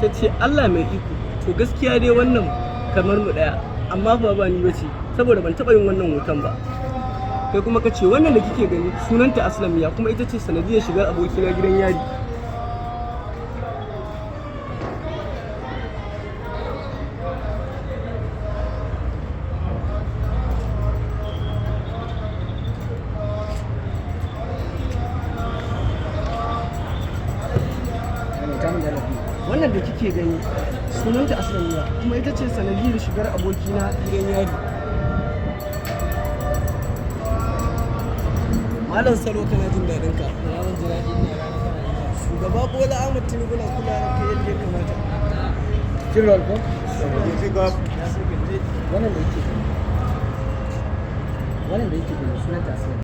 ta ce Allah mai iko. To gaskiya dai wannan kamar mu ɗaya, amma ba ni bace saboda ban taɓa yin wannan hoton ba. Kai kuma ka ce wannan da kike gani sunanta Aslamiya kuma ita ce sanadiyar shigar abokina gidan yari. Wannan da kike gani sunanta Aslamiya kuma ita ce sanadiyar shigar abokina gidan yari. Malam Salo kana jin daɗin ka? Ranar ji daɗi ne ranar kana yi. Shugaba Bola Ahmed Tinubu na kula da kai yadda ya kamata. Kirol ko? Ya sauke Wannan da yake gani sunanta Aslamiya.